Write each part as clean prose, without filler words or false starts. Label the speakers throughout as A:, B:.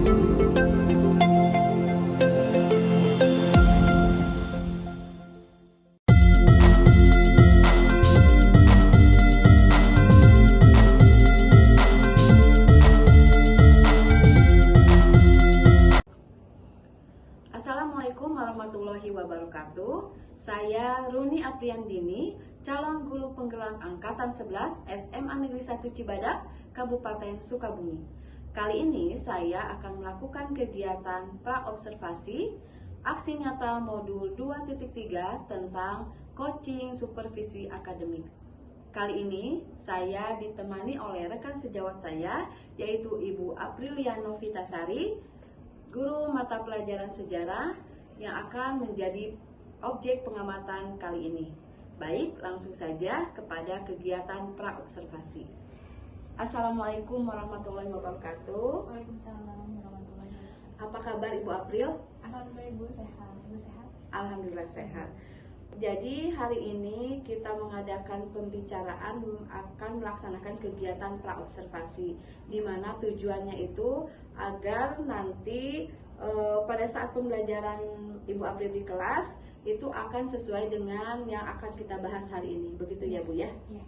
A: Assalamualaikum warahmatullahi wabarakatuh. Saya Runi Apriandini, calon guru penggerak angkatan 11 SMA Negeri 1 Cibadak, Kabupaten Sukabumi. Kali ini saya akan melakukan kegiatan praobservasi aksi nyata modul 2.3 tentang coaching supervisi akademik. Kali ini saya ditemani oleh rekan sejawat saya, yaitu Ibu Apriliana Novitasari, guru mata pelajaran sejarah yang akan menjadi objek pengamatan kali ini. Baik, langsung saja kepada kegiatan praobservasi. Assalamualaikum warahmatullahi wabarakatuh.
B: Waalaikumsalam warahmatullahi wabarakatuh.
A: Apa kabar Ibu April?
B: Alhamdulillah Ibu sehat. Ibu sehat?
A: Alhamdulillah sehat. Jadi hari ini kita mengadakan pembicaraan akan melaksanakan kegiatan praobservasi, di mana tujuannya itu agar nanti pada saat pembelajaran Ibu April di kelas itu akan sesuai dengan yang akan kita bahas hari ini. Begitu ya Bu ya?
B: Iya.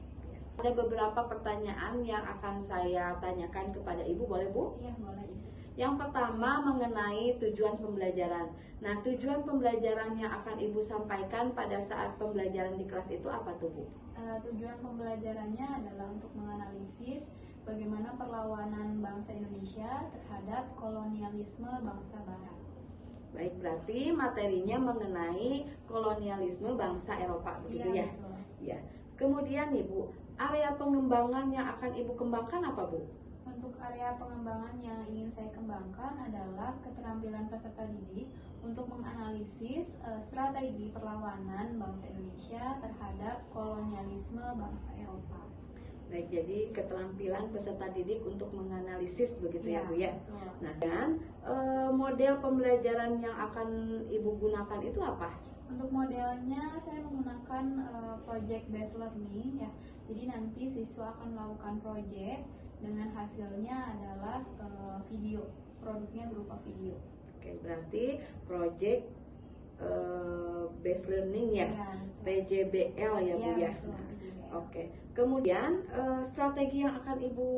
A: Ada beberapa pertanyaan yang akan saya tanyakan kepada Ibu, boleh Bu?
B: Iya, boleh.
A: Yang pertama mengenai tujuan pembelajaran. Nah, tujuan pembelajaran yang akan Ibu sampaikan pada saat pembelajaran di kelas itu apa tuh Bu?
B: Tujuan pembelajarannya adalah untuk menganalisis bagaimana perlawanan bangsa Indonesia terhadap kolonialisme bangsa Barat.
A: Baik, berarti materinya mengenai kolonialisme bangsa Eropa, begitu ya?
B: Betul.
A: Ya. Kemudian nih Bu, area pengembangan yang akan Ibu kembangkan apa Bu?
B: Untuk area pengembangan yang ingin saya kembangkan adalah keterampilan peserta didik untuk menganalisis strategi perlawanan bangsa Indonesia terhadap kolonialisme bangsa Eropa.
A: Baik, jadi keterampilan peserta didik untuk menganalisis, begitu ya Bu ya?
B: Betul.
A: Nah, dan model pembelajaran yang akan Ibu gunakan itu apa?
B: Untuk modelnya saya menggunakan project based learning ya. Jadi nanti siswa akan melakukan project dengan hasilnya adalah video. Produknya berupa video.
A: Oke, berarti project based learning ya, PJBL ya Bu ya.
B: Betul,
A: Nah,
B: PJBL.
A: oke. Kemudian strategi yang akan Ibu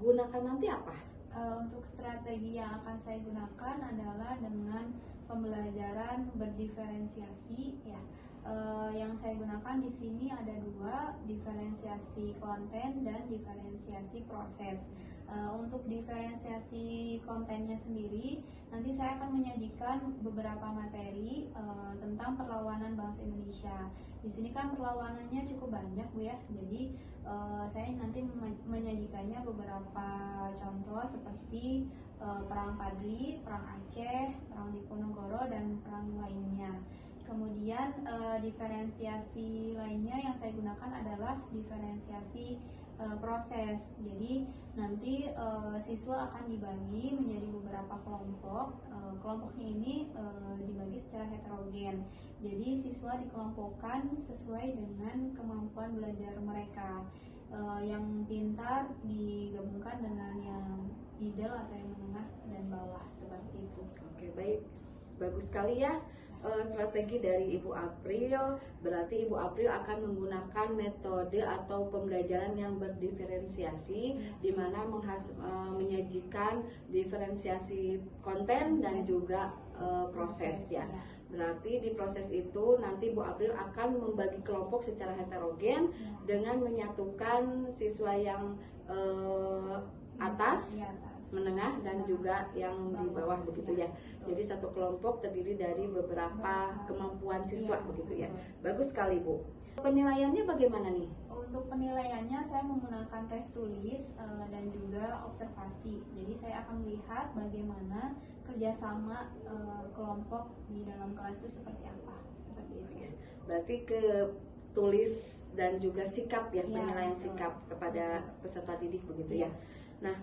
A: gunakan nanti apa?
B: Untuk strategi yang akan saya gunakan adalah dengan pembelajaran berdiferensiasi ya. Yang saya gunakan di sini ada dua, diferensiasi konten dan diferensiasi proses. Untuk diferensiasi kontennya sendiri, nanti saya akan menyajikan beberapa materi tentang perlawanan bangsa Indonesia. Di sini kan perlawanannya cukup banyak Bu ya. Jadi saya nanti menyajikannya beberapa contoh seperti Perang Padri, Perang Aceh, Perang Diponegoro, dan perang lainnya. Kemudian diferensiasi lainnya yang saya gunakan adalah diferensiasi proses. Jadi nanti siswa akan dibagi menjadi beberapa kelompok. Kelompoknya ini dibagi secara heterogen. Jadi siswa dikelompokkan sesuai dengan kemampuan belajar mereka. Yang pintar digabungkan dengan yang middle atau yang menengah dan bawah, seperti itu.
A: Oke, baik, bagus sekali ya. Strategi dari Ibu April, berarti Ibu April akan menggunakan metode atau pembelajaran yang berdiferensiasi, di mana menyajikan diferensiasi konten dan juga proses ya. Berarti di proses itu nanti Bu April akan membagi kelompok secara heterogen dengan menyatukan siswa yang atas, menengah, dan juga yang di bawah, begitu ya. Jadi satu kelompok terdiri dari beberapa kemampuan siswa, begitu ya. Bagus sekali Bu. Penilaiannya bagaimana nih?
B: Untuk penilaiannya saya menggunakan tes tulis dan juga observasi. Jadi saya akan melihat bagaimana kerjasama kelompok di dalam kelas itu seperti apa, seperti itu.
A: Berarti ke tulis dan juga sikap ya, penilaian sikap kepada peserta didik, begitu ya. Nah,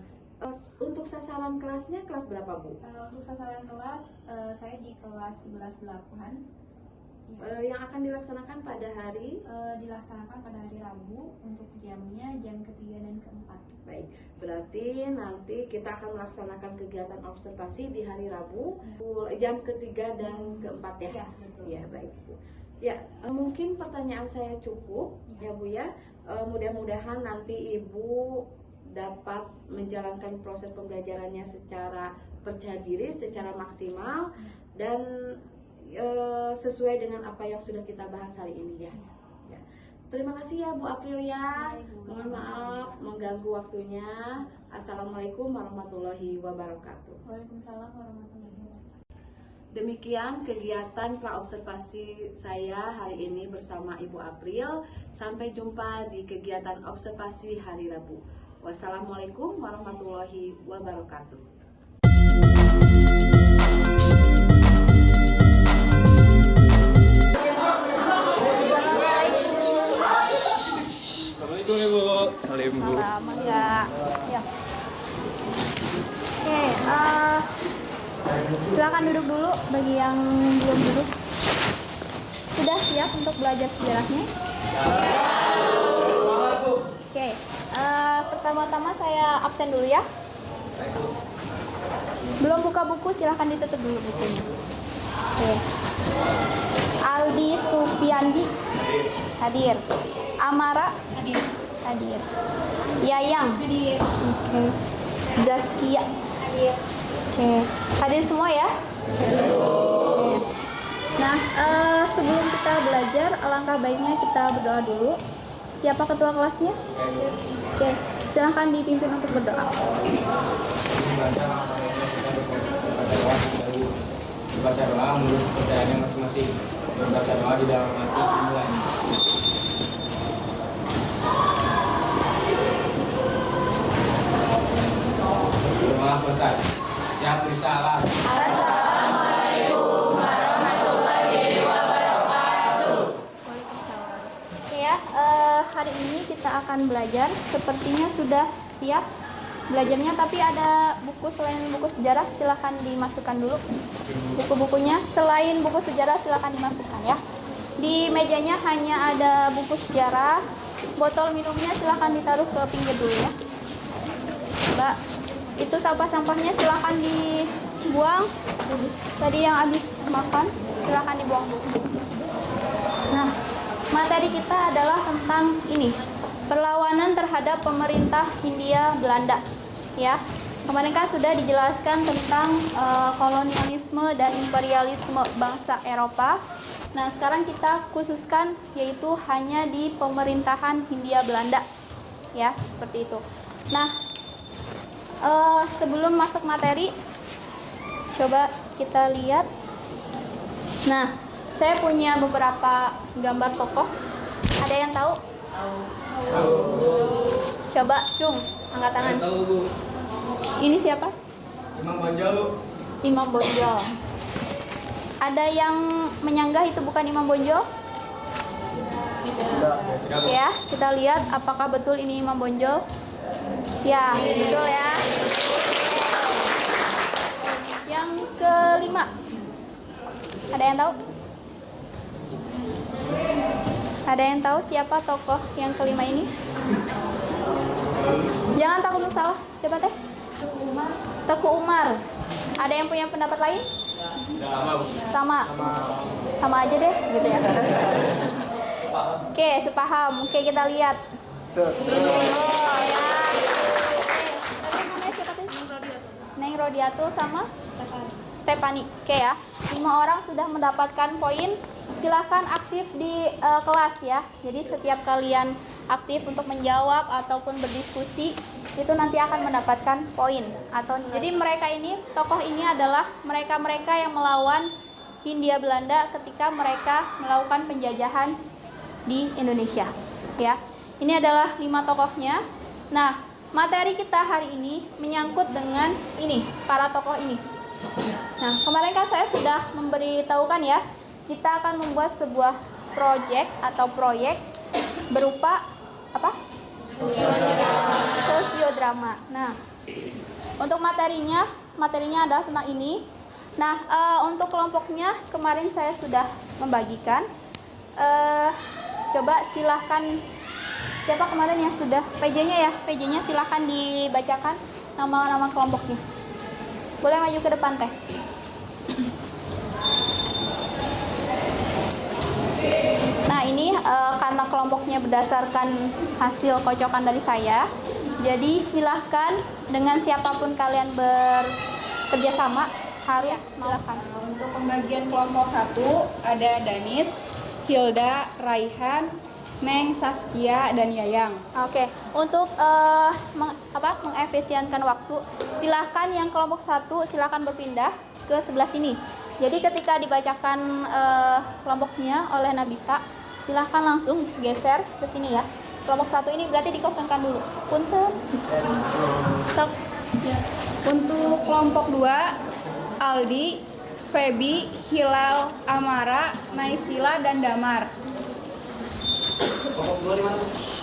A: untuk sasaran kelasnya kelas berapa Bu?
B: Untuk sasaran kelas saya di kelas 11-8
A: Yang akan dilaksanakan pada hari
B: Dilaksanakan pada hari Rabu, untuk jamnya jam ketiga dan keempat.
A: baik. Berarti nanti kita akan melaksanakan kegiatan observasi di hari Rabu jam ketiga dan keempat ya.
B: Iya, betul.
A: Ya, baik Bu. Ya, mungkin pertanyaan saya cukup ya Bu ya. Mudah-mudahan nanti Ibu dapat menjalankan proses pembelajarannya secara percaya diri, secara maksimal dan sesuai dengan apa yang sudah kita bahas hari ini ya. Ya. Terima kasih ya Bu Aprilia.
B: Baik, Bu.
A: Mohon maaf mengganggu waktunya. Assalamualaikum warahmatullahi wabarakatuh.
B: Waalaikumsalam warahmatullahi wabarakatuh.
A: Demikian kegiatan praobservasi saya hari ini bersama Ibu April. Sampai jumpa di kegiatan observasi hari Rabu. Wassalamualaikum warahmatullahi wabarakatuh.
C: Assalamualaikum Ibu. Waalaikumsalam Bu.
B: Lama enggak? Ya. Oke, silakan duduk dulu bagi yang belum duduk. Sudah siap untuk belajar sejarahnya? Oke, pertama-tama saya absen dulu ya. Belum buka buku, silahkan ditutup dulu bukunya. Oke. Aldi Supiandi hadir. Amara hadir. Yayang hadir. Oke. Zaskia hadir. Oke. Hadir semua ya? Oke. Nah, sebelum kita belajar, alangkah baiknya kita berdoa dulu. Siapa ketua kelasnya? Oke. Silahkan dipimpin untuk berdoa.
C: Baca doa menurut kepercayaannya masing-masing. Baca doa di dalam hati dimulai. Doa selesai. Siap risalah.
B: Assalamualaikum warahmatullahi wabarakatuh. Oke ya, hari ini kita akan belajar. Sepertinya sudah siap belajarnya, tapi ada buku selain buku sejarah, silahkan dimasukkan dulu. Buku-bukunya selain buku sejarah silahkan dimasukkan ya. Di mejanya hanya ada buku sejarah. Botol minumnya silahkan ditaruh ke pinggir dulu ya. Mbak, itu sampah-sampahnya silahkan dibuang. Tadi yang habis makan silahkan dibuang dulu. Nah, materi kita adalah tentang ini, perlawanan terhadap pemerintah Hindia Belanda ya. Kemarin kan sudah dijelaskan tentang kolonialisme dan imperialisme bangsa Eropa. Nah, sekarang kita khususkan yaitu hanya di pemerintahan Hindia Belanda ya, seperti itu. Nah, sebelum masuk materi, coba kita lihat. Nah, saya punya beberapa gambar tokoh. Ada yang tahu? Coba, Cung, angkat tangan.
C: Tahu Bu.
B: Ini siapa?
C: Imam Bonjol Bu.
B: Imam Bonjol. Ada yang menyanggah itu bukan Imam Bonjol?
C: Tidak Bu.
B: Ya, kita lihat apakah betul ini Imam Bonjol. Ya, betul ya. Yang kelima, ada yang tahu? Ada yang tahu siapa tokoh yang kelima ini? Jangan takut untuk salah. Siapa teh? Teku Umar. Ada yang punya pendapat lain?
C: Sudah lama Bu.
B: Sama aja deh, gitu ya. Oke, sepaham. Oke, kita lihat. Oh, ya. Tadi namanya siapa tuh? Neng Rodiatul sama Stefani. Oke ya. 5 orang sudah mendapatkan poin. Silahkan aktif di kelas ya. Jadi setiap kalian aktif untuk menjawab ataupun berdiskusi, itu nanti akan mendapatkan poin atau nilai. Jadi mereka ini, tokoh ini adalah mereka-mereka yang melawan Hindia Belanda ketika mereka melakukan penjajahan di Indonesia ya. Ini adalah 5 tokohnya. Nah, materi kita hari ini menyangkut dengan ini, para tokoh ini. Nah, kemarin kan saya sudah memberitahukan ya, kita akan membuat sebuah proyek berupa apa? Sosiodrama. Nah, untuk materinya adalah tentang ini. Nah, untuk kelompoknya kemarin saya sudah membagikan. Coba silahkan, siapa kemarin yang sudah PJ-nya ya? PJ-nya silahkan dibacakan nama-nama kelompoknya. Boleh maju ke depan teh. Nah, ini karena kelompoknya berdasarkan hasil kocokan dari saya, jadi silahkan dengan siapapun kalian bekerja sama harus silahkan.
D: Untuk pembagian kelompok 1 ada Danis, Hilda, Raihan, Neng, Saskia, dan Yayang.
B: Oke, untuk mengefisienkan waktu, silahkan yang kelompok 1 silahkan berpindah ke sebelah sini. Jadi ketika dibacakan kelompoknya oleh Nabita, silahkan langsung geser ke sini ya. Kelompok 1 ini berarti dikosongkan dulu. Punten. Sok.
D: Untuk kelompok 2, Aldi, Feby, Hilal, Amara, Naisila, dan Damar.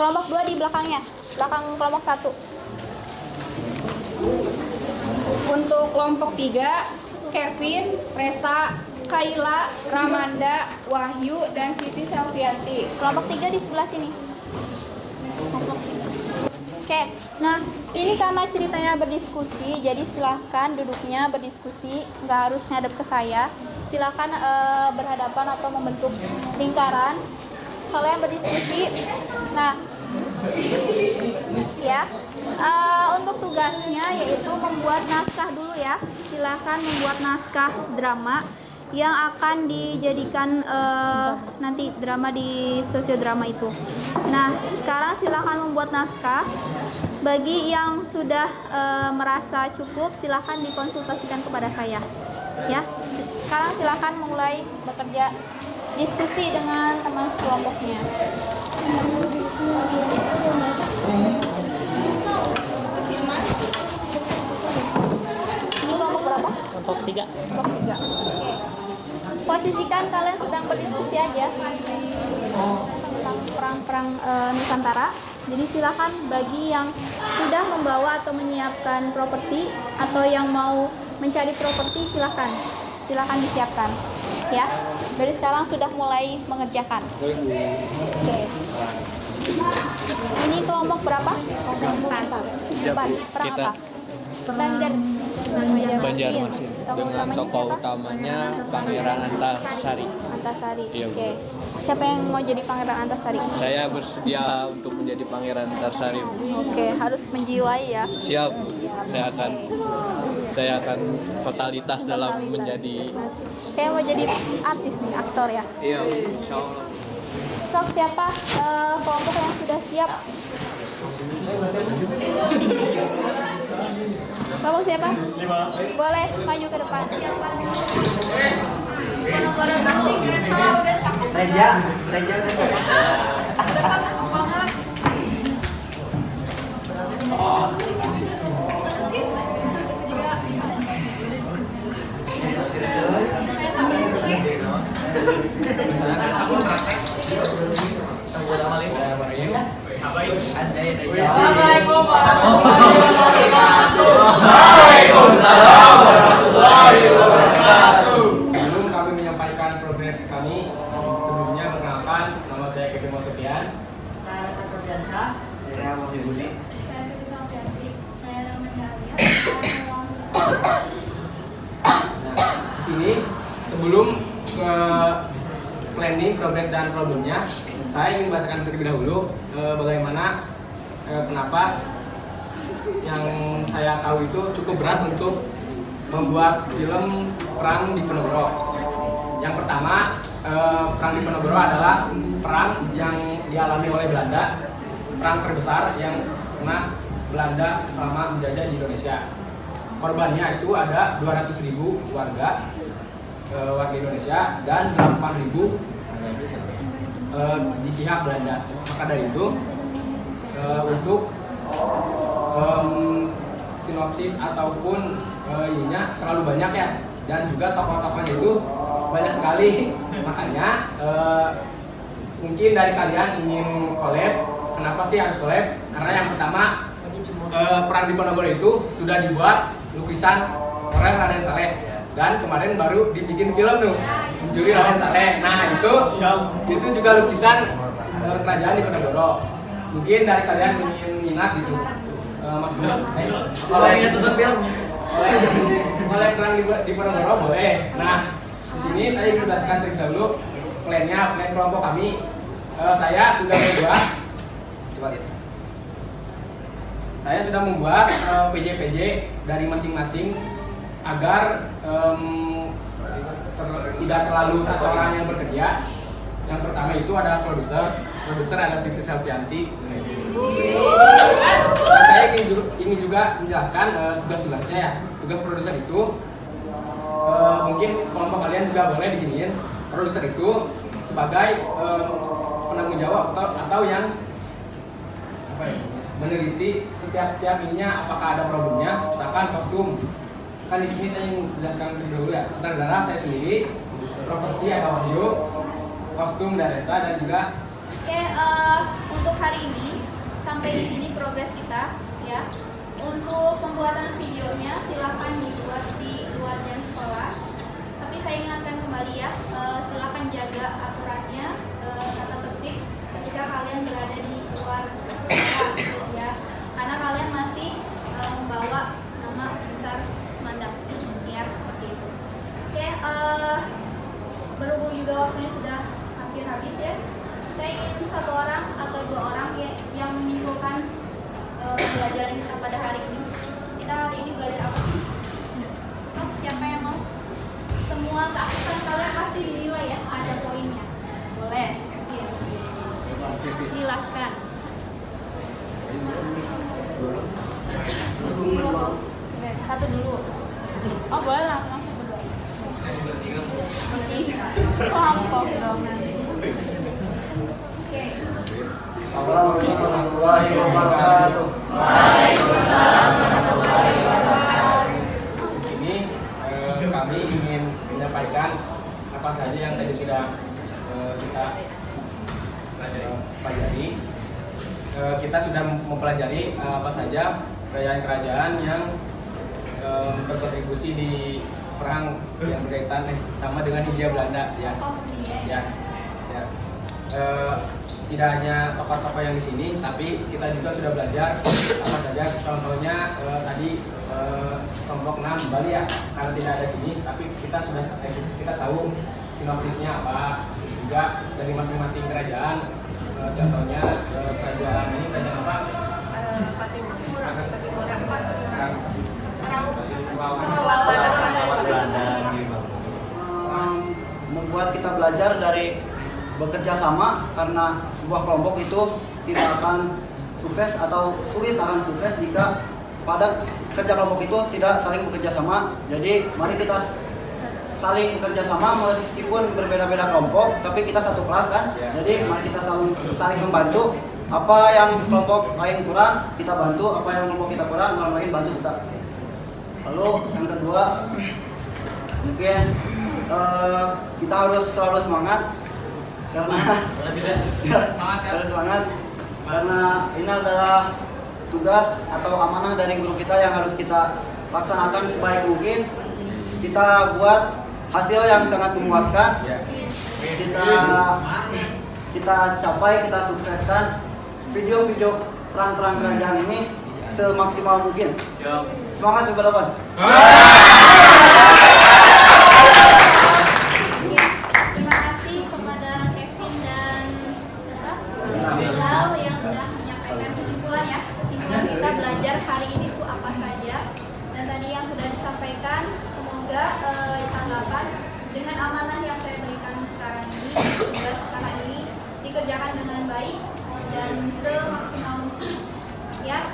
B: Kelompok 2 di belakangnya, belakang kelompok 1.
D: Untuk kelompok 3, Kevin, Resa, Kaila, Ramanda, Wahyu, dan Siti Selvianti.
B: Kelompok 3 di sebelah sini. Kelompok 3. Oke, nah ini karena ceritanya berdiskusi, jadi silahkan duduknya berdiskusi, nggak harus ngadep ke saya. Silahkan berhadapan atau membentuk lingkaran. Soalnya berdiskusi. Nah, ya, untuk tugasnya yaitu membuat naskah dulu ya. Silahkan membuat naskah drama yang akan dijadikan nanti drama di sosiodrama itu. Nah, sekarang silahkan membuat naskah. Bagi yang sudah merasa cukup, silahkan dikonsultasikan kepada saya. Ya, sekarang silahkan mulai bekerja diskusi dengan teman sekelompoknya. Ini kelompok berapa?
E: Kelompok 3.
B: Kelompok 3. Oke. Posisikan kalian sedang berdiskusi aja tentang perang-perang Nusantara. Jadi silakan bagi yang sudah membawa atau menyiapkan properti atau yang mau mencari properti silakan disiapkan ya. Dari sekarang sudah mulai mengerjakan. Oke. Ini kelompok berapa? Kelompok 4. Perang apa?
E: Banjarmasin. Dengan tokoh utamanya Pangeran Antasari. Iya,
B: Oke. Siapa yang mau jadi Pangeran Antasari?
E: Saya bersedia untuk menjadi Pangeran Antasari.
B: Oke, harus menjiwai ya.
E: Siap. Saya akan totalitas dalam menjadi.
B: Saya mau jadi artis nih, aktor ya.
E: Iya, insyaallah.
B: Sok siapa kelompok yang sudah siap? Kelompok siapa? 5. Boleh maju ke depan.
F: Reja.
C: Waalaikumsalam warahmatullahi wabarakatuh. Sebelum kami menyampaikan progres kami, sebelumnya perkenalkan, nama saya Kevin Mosepian.
F: Saya Wahyu Budi.
B: Saya Siti Selvianti. Saya Ramanda Alia.
C: Nah, di sini sebelum ke planning, progres dan problemnya, saya ingin membahasakan terlebih dahulu bagaimana kenapa yang saya tahu itu cukup berat untuk membuat film Perang di Ponorogo. Yang pertama, Perang di Ponorogo adalah perang yang dialami oleh Belanda, perang terbesar yang pernah Belanda selama menjajah di Indonesia. Korbannya itu ada 200.000 warga Indonesia dan 8.000 di pihak Belanda. Maka dari itu untuk sinopsis ataupun ininya terlalu banyak ya, dan juga tokoh-tokohnya itu banyak sekali. Makanya mungkin dari kalian ingin collab. Kenapa sih harus collab? Karena yang pertama, Perang di Ponorogo itu sudah dibuat lukisan oleh Raden Saleh. Dan kemarin baru dibikin film tuh, Mencuri Lawan Sate. Nah itu juga lukisan kerajaan di Diponegoro. Mungkin dari kalian ingin minat gitu, maksudnya oleh perang di Diponegoro boleh. Nah di sini saya ingin jelaskan terlebih dahulu plan kelompok kami. Saya sudah membuat, coba lihat. Saya sudah membuat PJ-PJ dari masing-masing agar tidak terlalu satu orang yang bekerja. Yang pertama itu ada produser ada Siti Selvianti. Dan saya ingin juga menjelaskan tugas-tugasnya ya. Tugas produser itu mungkin kelompok kalian juga boleh diginiin. Produser itu sebagai penanggung jawab atau yang meneliti setiap ininya apakah ada problemnya, misalkan kostum. Kan di sini saya ingin menjelaskan dulu ya, sutradara saya sendiri, properti ada Wahyu, kostum dari Resa dan juga.
D: Oke, untuk hari ini sampai di sini progres kita ya. Untuk pembuatan videonya silakan dibuat di luar jam sekolah. Tapi saya ingatkan kembali ya, silakan jaga aturannya, tata tertib ketika kalian berada di luar sekolah ya. Karena kalian masih membawa nama besar Semandang ya, seperti itu. Oke, berhubung juga waktunya sudah hampir habis ya, saya ingin satu orang atau dua orang yang menyimpulkan pembelajaran kita pada hari ini. Kita hari ini belajar apa sih? So, siapa yang mau? Semua keaktifan kalian pasti dinilai ya, ada poinnya. Boleh? Silahkan. Oke, satu dulu. Oh boleh langsung berdua. Kelompok dong. Oke.
F: Assalamualaikum warahmatullahi wabarakatuh.
D: Waalaikumsalam warahmatullahi wabarakatuh.
C: Di sini kami ingin menyampaikan apa saja yang tadi sudah kita pelajari. Kita sudah mempelajari apa saja kerajaan-kerajaan yang berkontribusi di perang yang berkaitan sama dengan Hindia Belanda ya. Tidak hanya tokoh-tokoh yang di sini, tapi kita juga sudah belajar apa saja. Contohnya tadi kelompok 6 Bali ya, karena tidak ada sini, tapi kita tahu sinopsisnya apa. Juga dari masing-masing kerajaan, contohnya kerajaan ini kerajaan apa?
F: Membuat kita belajar dari bekerja sama, karena sebuah kelompok itu tidak akan sukses atau sulit akan sukses jika pada kerja kelompok itu tidak saling bekerja sama. Jadi mari kita saling bekerja sama meskipun berbeda-beda kelompok, tapi kita satu kelas kan. Jadi mari kita saling membantu. Apa yang kelompok lain kurang kita bantu, apa yang kelompok kita kurang orang lain bantu kita. Lalu yang kedua mungkin kita harus selalu semangat karena harus semangat karena ini adalah tugas atau amanah dari guru kita yang harus kita laksanakan sebaik mungkin. Kita buat hasil yang sangat memuaskan. Kita capai, kita sukseskan video-video perang-perang kerajaan ini semaksimal mungkin. Semangat balapan.
D: Terima kasih kepada Kevin dan Bilal yang sudah menyampaikan kesimpulan ya. Kesimpulan kita belajar hari ini itu apa saja. Dan tadi yang sudah disampaikan, semoga tanggapan dengan amanah yang saya berikan sekarang ini, tugas sekarang ini dikerjakan dengan baik dan semaksimal mungkin. Ya,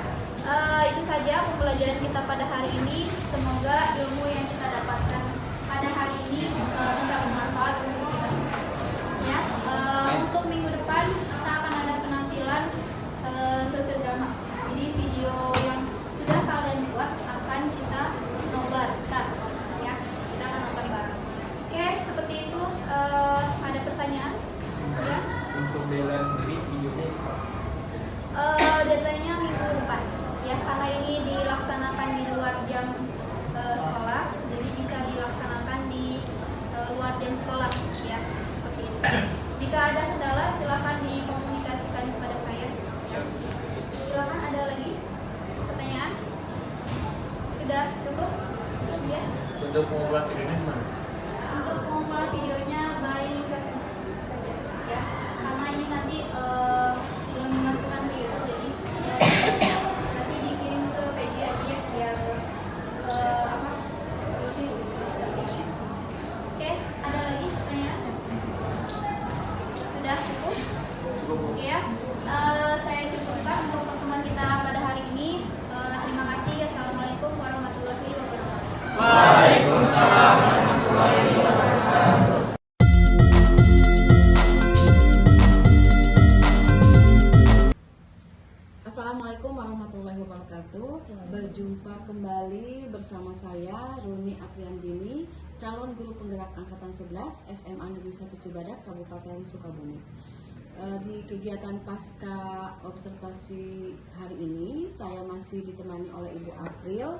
D: itu saja pembelajaran kita pada hari ini. Semoga ilmu yang kita dapatkan pada hari ini bisa bermanfaat untuk kita semua. Ya, untuk minggu depan kita akan ada penampilan sosiodrama. Jadi video yang sudah kalian buat akan kita nobarkan. Ya, kita akan nonton bareng. Oke, seperti itu. Ada pertanyaan? Ya.
C: Untuk deadline sendiri videonya
D: Deadline-nya minggu depan ya, karena ini dilaksanakan di luar jam sekolah, jadi bisa dilaksanakan
G: Untuk pengumpulan videonya gimana?
D: Untuk pengumpulan videonya by Flashness saja ya. Karena ini nanti belum dimasukkan ke YouTube, jadi nanti dikirim ke PJ aja ya biar terusif. Oke, ada lagi pertanyaan? Sudah cukup? Oke ya. Saya cukupkan untuk pertemuan kita pada hari ini. Terima kasih. Assalamualaikum warahmatullahi wabarakatuh.
C: Waalaikumsalam warahmatullahi wabarakatuh.
A: Assalamualaikum warahmatullahi wabarakatuh. Berjumpa kembali bersama saya Runi Apriandini, calon guru penggerak angkatan 11 SMA Negeri 1 Cibadak, Kabupaten Sukabumi. Di kegiatan pasca observasi hari ini, saya masih ditemani oleh Ibu April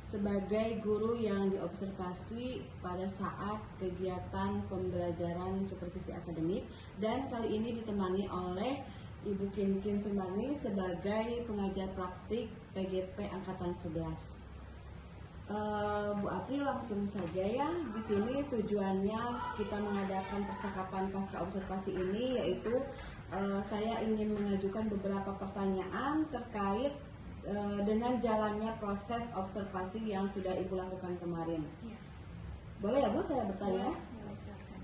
A: sebagai guru yang diobservasi pada saat kegiatan pembelajaran supervisi akademik, dan kali ini ditemani oleh Ibu Kinkin Sumarni sebagai pengajar praktik PGP angkatan 11. Bu April, langsung saja ya. Di sini tujuannya kita mengadakan percakapan pasca observasi ini yaitu saya ingin mengajukan beberapa pertanyaan terkait dengan jalannya proses observasi yang sudah Ibu lakukan kemarin. Boleh ya Bu, saya bertanya?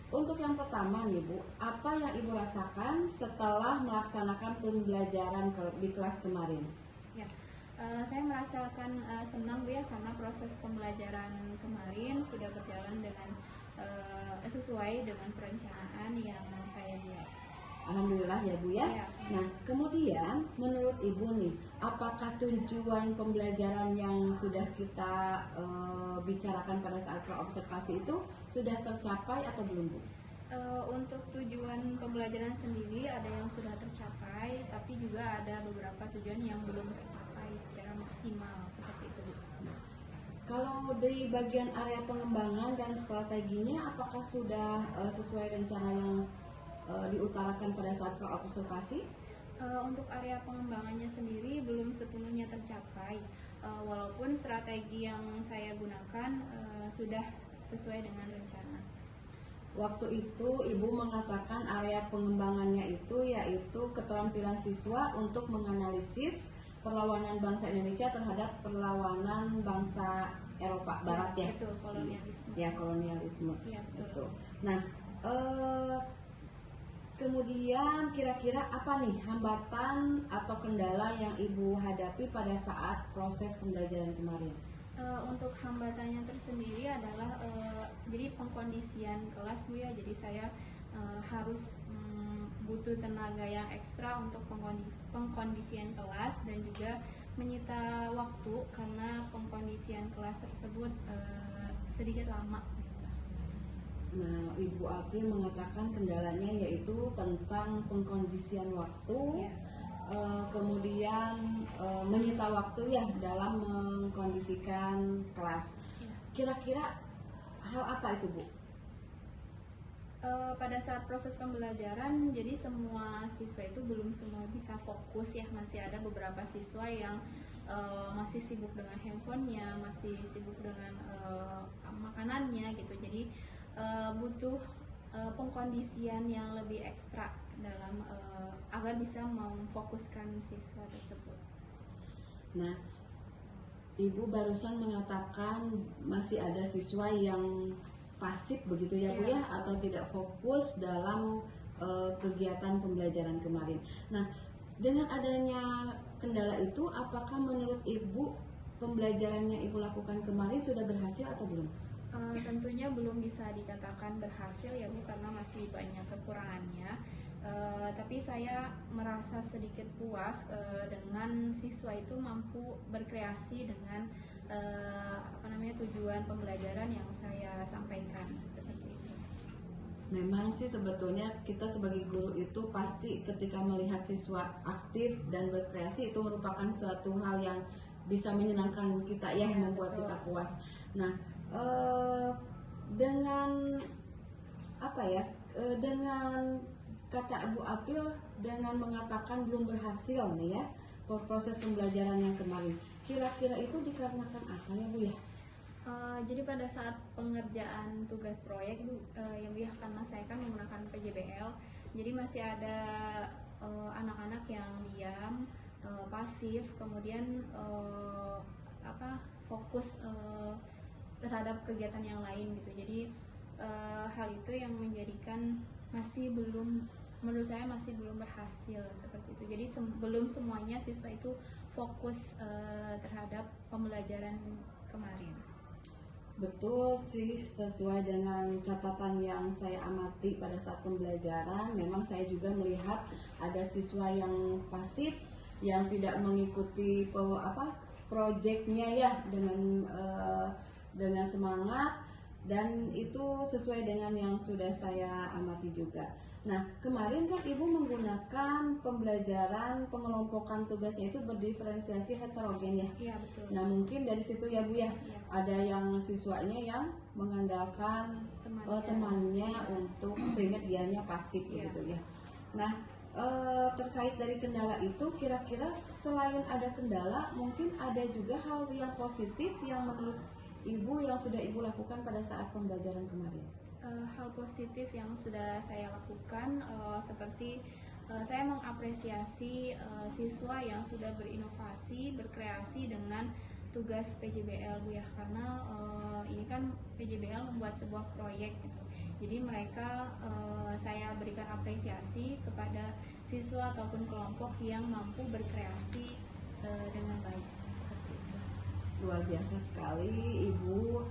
A: Untuk yang pertama nih Bu, apa yang Ibu rasakan setelah melaksanakan pembelajaran di kelas kemarin?
D: Ya, saya merasakan senang Bu ya, karena proses pembelajaran kemarin sudah berjalan dengan sesuai dengan perencanaan yang saya buat.
A: Alhamdulillah ya Bu ya.
D: Ya.
A: Nah, kemudian menurut Ibu nih, apakah tujuan pembelajaran yang sudah kita bicarakan pada saat praobservasi itu sudah tercapai atau belum Bu?
D: Untuk tujuan pembelajaran sendiri ada yang sudah tercapai, tapi juga ada beberapa tujuan yang belum tercapai secara maksimal seperti itu Bu.
A: Kalau di bagian area pengembangan dan strateginya, apakah sudah sesuai rencana yang diutarakan pada saat praobservasi?
D: Untuk area pengembangannya sendiri belum sepenuhnya tercapai, walaupun strategi yang saya gunakan sudah sesuai dengan rencana.
A: Waktu itu Ibu mengatakan area pengembangannya itu yaitu keterampilan siswa untuk menganalisis perlawanan bangsa Indonesia terhadap perlawanan bangsa Eropa Barat ya?
D: Betul, kolonialisme.
A: Ya, kolonialisme.
D: Ya, betul.
A: Betul. Nah, kemudian kira-kira apa nih hambatan atau kendala yang Ibu hadapi pada saat proses pembelajaran kemarin?
D: Untuk hambatannya tersendiri adalah jadi pengkondisian kelas Bu ya. Jadi saya harus butuh tenaga yang ekstra untuk pengkondisian kelas, dan juga menyita waktu karena pengkondisian kelas tersebut sedikit lama.
A: Nah, Ibu April mengatakan kendalanya yaitu tentang pengkondisian waktu, kemudian menyita waktu ya dalam mengkondisikan kelas. Kira-kira hal apa itu Bu?
D: Pada saat proses pembelajaran, jadi semua siswa itu belum semua bisa fokus ya, masih ada beberapa siswa yang masih sibuk dengan handphonenya, masih sibuk dengan makanannya gitu. Jadi butuh pengkondisian yang lebih ekstra dalam agar bisa memfokuskan siswa tersebut.
A: Nah, Ibu barusan mengatakan masih ada siswa yang pasif begitu ya Bu ya, atau tidak fokus dalam kegiatan pembelajaran kemarin. Nah, dengan adanya kendala itu, apakah menurut Ibu pembelajarannya Ibu lakukan kemarin sudah berhasil atau belum?
D: Tentunya belum bisa dikatakan berhasil ya Bu, karena masih banyak kekurangannya. Tapi saya merasa sedikit puas dengan siswa itu mampu berkreasi dengan tujuan pembelajaran yang saya sampaikan seperti itu.
A: Memang sih sebetulnya kita sebagai guru itu pasti ketika melihat siswa aktif dan berkreasi itu merupakan suatu hal yang bisa menyenangkan kita ya, membuat
D: betul.
A: kita puas. Nah, dengan dengan kata Bu April, dengan mengatakan belum berhasil nih ya proses pembelajaran yang kemarin, kira-kira itu dikarenakan apa ya Bu ya?
B: Jadi pada saat pengerjaan tugas proyek itu yang karena saya kan menggunakan PJBL, jadi masih ada anak-anak yang diam, pasif, kemudian fokus terhadap kegiatan yang lain gitu. Jadi hal itu yang menjadikan menurut saya masih belum berhasil seperti itu. Jadi belum semuanya siswa itu fokus terhadap pembelajaran kemarin.
A: Betul sih, sesuai dengan catatan yang saya amati pada saat pembelajaran, memang saya juga melihat ada siswa yang pasif, yang tidak mengikuti proyeknya ya dengan semangat, dan itu sesuai dengan yang sudah saya amati juga. Nah, kemarin kan Ibu menggunakan pembelajaran pengelompokan tugasnya itu berdiferensiasi heterogen ya.
B: Iya, betul.
A: Nah, mungkin dari situ ya Bu ya,
B: Iya.
A: ada yang siswanya yang mengandalkan temannya untuk sehingga dianya pasif
B: Iya.
A: begitu ya. Nah, terkait dari kendala itu, kira-kira selain ada kendala, mungkin ada juga hal yang positif yang menurut Ibu yang sudah Ibu lakukan pada saat pembelajaran kemarin.
B: Hal positif yang sudah saya lakukan seperti saya mengapresiasi siswa yang sudah berinovasi, berkreasi dengan tugas PJBL Bu ya, karena ini kan PJBL membuat sebuah proyek gitu. Jadi mereka saya berikan apresiasi kepada siswa ataupun kelompok yang mampu berkreasi dengan baik.
A: Luar biasa sekali Ibu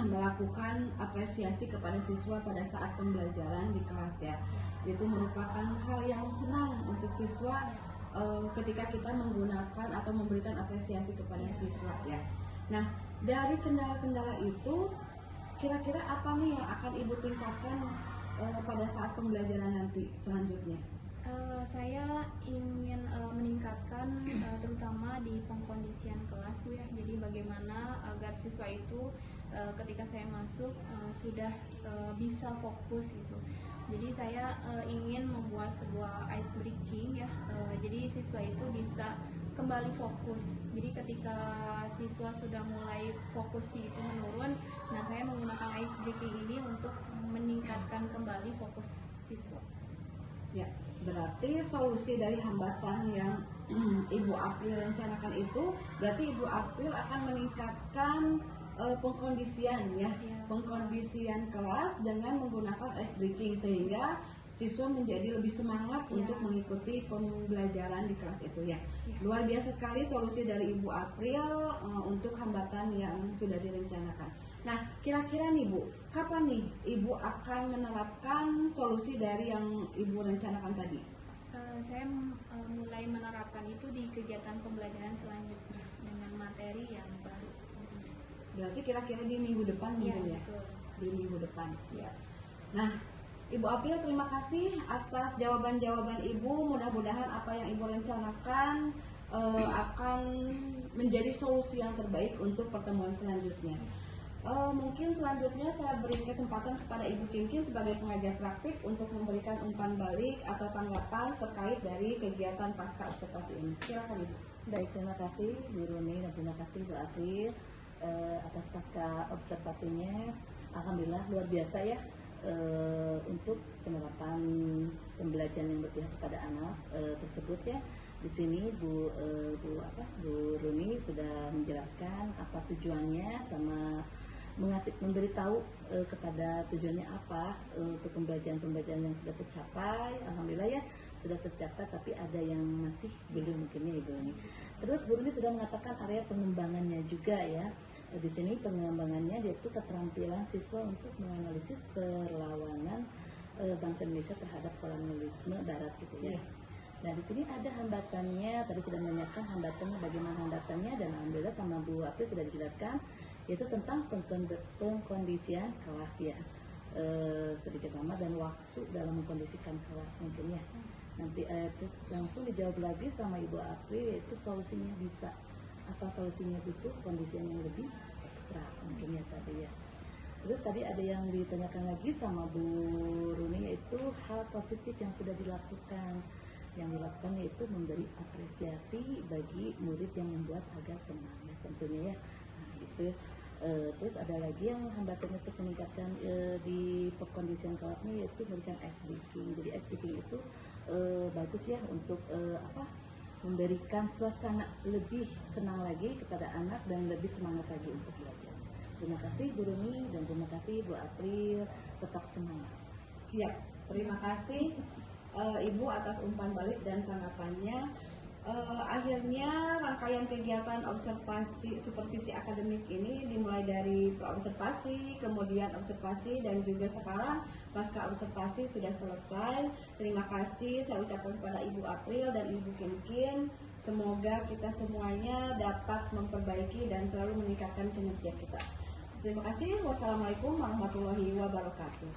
A: melakukan apresiasi kepada siswa pada saat pembelajaran di kelas ya. Itu merupakan hal yang senang untuk siswa ketika kita menggunakan atau memberikan apresiasi kepada siswa ya. Nah, dari kendala-kendala itu kira-kira apa nih yang akan Ibu tingkatkan pada saat pembelajaran nanti selanjutnya?
B: Saya ingin meningkatkan terutama di pengkondisian kelas Bu ya. Jadi bagaimana agar siswa itu ketika saya masuk sudah bisa fokus gitu. Jadi saya ingin membuat sebuah ice breaking ya. Jadi siswa itu bisa kembali fokus. Jadi ketika siswa sudah mulai fokusnya itu menurun, nah saya menggunakan ice breaking ini untuk meningkatkan kembali fokus siswa.
A: Ya, berarti solusi dari hambatan yang Ibu April rencanakan itu, berarti Ibu April akan meningkatkan pengkondisian ya, pengkondisian kelas dengan menggunakan ice breaking sehingga siswa menjadi lebih semangat untuk mengikuti pembelajaran di kelas itu ya. Luar biasa sekali solusi dari Ibu April untuk hambatan yang sudah direncanakan. Nah, kira-kira nih Bu, kapan nih Ibu akan menerapkan solusi dari yang Ibu rencanakan tadi?
B: Saya mulai menerapkan itu di kegiatan pembelajaran selanjutnya dengan materi yang baru.
A: Berarti kira-kira di minggu depan mungkin ya?
B: Betul.
A: Di minggu depan, siap. Nah, Ibu April terima kasih atas jawaban-jawaban Ibu. Mudah-mudahan apa yang Ibu rencanakan akan menjadi solusi yang terbaik untuk pertemuan selanjutnya. Mungkin selanjutnya saya beri kesempatan kepada Ibu Kinkin sebagai pengajar praktik untuk memberikan umpan balik atau tanggapan terkait dari kegiatan pasca observasi ini. Silakan Ibu.
G: Baik, terima kasih Bu Runi dan terima kasih Bu April atas pasca observasinya. Alhamdulillah luar biasa ya untuk penerapan pembelajaran yang berpihak kepada anak tersebut ya. Di sini Bu Runi sudah menjelaskan apa tujuannya sama memberitahu kepada tujuannya apa untuk pembelajaran yang sudah tercapai. Alhamdulillah ya sudah tercapai, tapi ada yang masih belum mungkinnya Ibu Runi. Terus Bu Runi sudah mengatakan area pengembangannya juga ya. Di sini pengembangannya yaitu keterampilan siswa untuk menganalisis perlawanan bangsa Indonesia terhadap kolonialisme Barat gitu ya. Nah di sini ada hambatannya, tadi sudah menanyakan hambatannya, bagaimana hambatannya, dan alhamdulillah sama Bu April sudah dijelaskan, yaitu tentang pengkondisian kelas ya. Sedikit lama dan waktu dalam mengkondisikan kelas mungkin ya. Nanti itu langsung dijawab lagi sama Ibu April, yaitu solusinya bisa. Apa solusinya butuh kondisian yang lebih ekstra mungkin ya tadi ya. Terus tadi ada yang ditanyakan lagi sama Bu Runi, yaitu hal positif yang sudah dilakukan. Yang dilakukan yaitu memberi apresiasi bagi murid yang membuat agar semangat tentunya ya. Nah itu Terus ada lagi yang hambatan untuk meningkatkan di pengkondisian kelasnya, yaitu memberikan ice breaking. Jadi ice breaking itu bagus ya untuk memberikan suasana lebih senang lagi kepada anak dan lebih semangat lagi untuk belajar. Terima kasih Bu Runi dan terima kasih Bu April, tetap semangat.
A: Siap, terima kasih Ibu atas umpan balik dan tanggapannya. Akhirnya rangkaian kegiatan observasi supervisi akademik ini dimulai dari praobservasi, kemudian observasi, dan juga sekarang pasca observasi sudah selesai. Terima kasih saya ucapkan kepada Ibu April dan Ibu Kinkin. Semoga kita semuanya dapat memperbaiki dan selalu meningkatkan kinerja kita. Terima kasih. Wassalamualaikum warahmatullahi wabarakatuh.